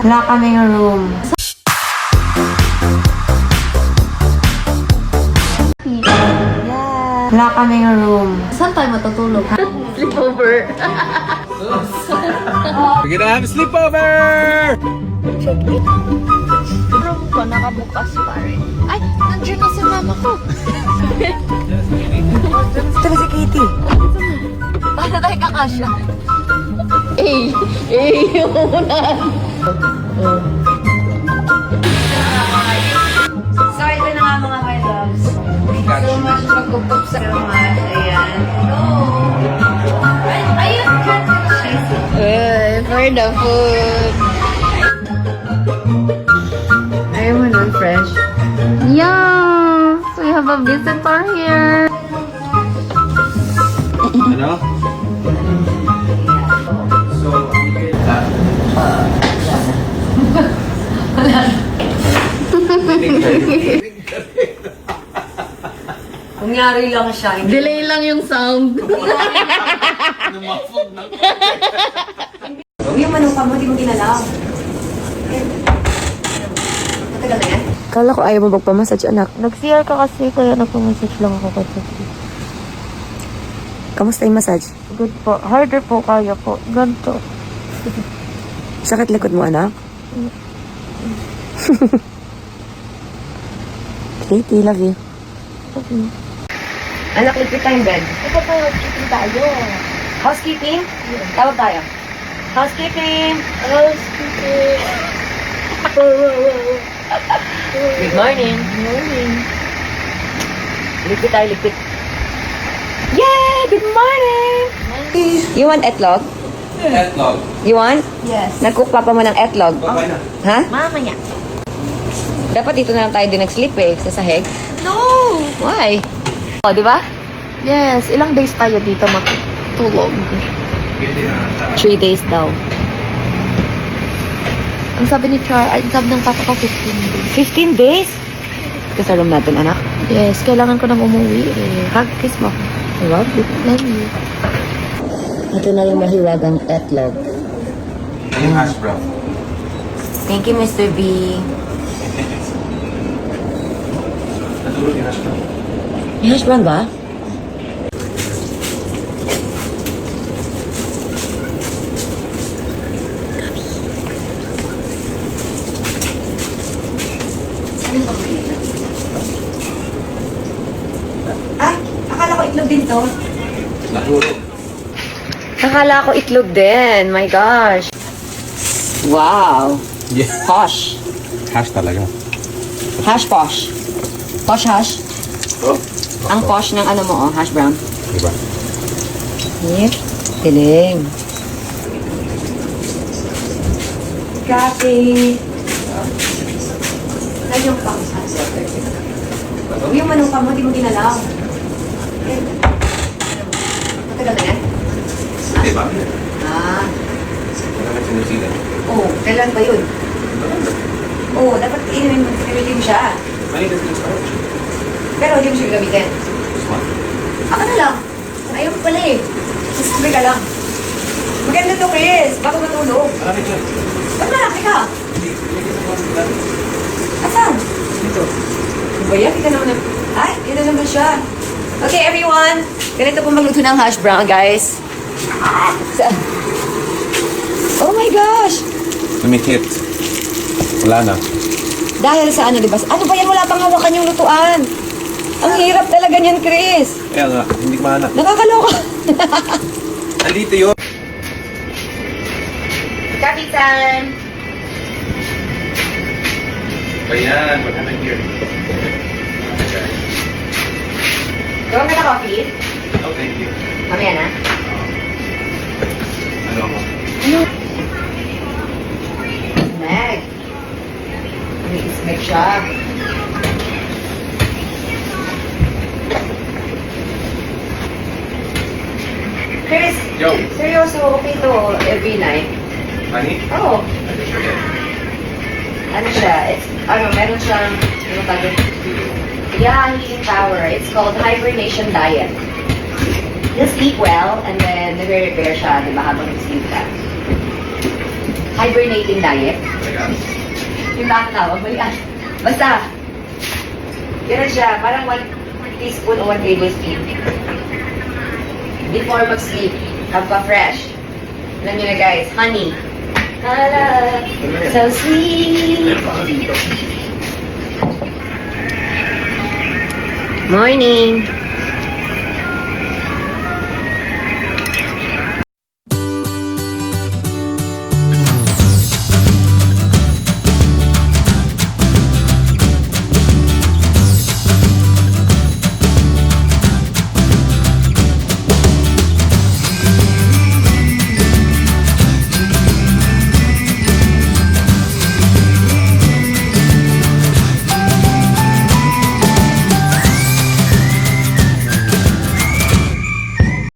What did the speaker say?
Wala kaming room. Yeah. Wala kaming room. Saan tayo matutulog? Sleepover. We're gonna have a sleepover! Room ko, nakabukas pa rin. Ay, nandiyan na si mama ko. Ito na si Katie. Paano tayo kakasya? Yung muna. So, ito na nga mga my loves. Thank you so much. Magkukup sa much. Ayan. Ayun, For the food. ayaw mo nun, fresh. Yeah! So we have a visitor here. Ano? So, Kunyari lang siya. Delay lang yung sound. Yung manong mo, di mo ginalaw. Matagal na yan? Kala ko ayaw mo magpamassage, anak. Nag-CR ka kasi, kaya nagpamassage lang ako kasi. Kamusta yung massage? Good po. Harder po kaya po. Ganto. Sakit likod mo, anak? Katie, love you. Anak, lipit tayong bed. Ito po, chicken tayo. Housekeeping? Tawag tayo. Housekeeping! Housekeeping. Good morning. Morning. Lipit tayo, lipit. Yay! Good morning! You want etlog? etlog. You want? Yes. Nag-cook papa mo ng etlog? Babay na. Ha? Mamaya. Dapat dito na lang tayo din nag-sleep eh, sa sahig. No! Why? O, di ba? Yes, ilang days tayo dito matulog? 3 days daw. Ang sabi ni Char, ay, sabi ng papa ko 15 days. 15 days? Ito sa room natin, anak. Yes, kailangan ko nang umuwi eh. Hug, kiss mo. Love you. Love you. Ito na yung mahiwagang etlog. Yung hash brown. Thank you, Mr. B. Natulog yung hash brown. May hash brown ba? Ay, akala ko itlog din to. Natulog. Akala ko itlog din. My gosh. Wow. Yeah. Posh. Hash talaga. Hash posh. Posh hash. Oh. Ang posh ng ano mo, oh, hash brown. Diba? Yep. Galing. Coffee. Ay, yung pang yung manong mo, di mo ginalaw. Matagal na yan? Diba? Ah. Wala na sinusigan. Oo, kailan ba yun? Oo, dapat inumin mo siya. Manigas yung storage. Pero hindi mo siya gamitin. Smart. Ako na lang. Ayaw mo pala eh. Sasabi ka lang. Maganda to, Chris. Baka matulog. Marami dyan. Ba't malaki ka? Hindi. Pinigil sa mga dati. Asan? Dito. Ano ba yan? Kita naman na... Ay, yun na naman siya. Okay, everyone. Ganito po magluto ng hash brown, guys. Oh my gosh! Lumikit. Wala na. Dahil sa ano, di ba? Ano ba yan? Wala pang hawakan yung lutuan. Ang hirap talaga niyan, Chris. Kaya nga, hindi ko mahanap. Nakakaloka. Andito yun. Coffee time! Ayan, what happened here? Gawin ka na coffee? Oh, thank you. Mamaya na. Ano ako? Meg. Mag siya. Chris, Yo. seryoso, okay to every night. Honey? Oo. Ano siya yan? Ano siya? It's, meron siyang, ano tawag yun? Yeah, heating power. It's called hibernation diet. Just eat well, and then nagre-repair siya, di ba, habang nag-sleep ka. hibernating diet. Talaga? Yung tawag, mali basta, ganun siya, parang 1 teaspoon o 1 tablespoon. Before mag-sleep, have ka fresh. Alam nyo na guys, honey. Hala, so sweet. Morning.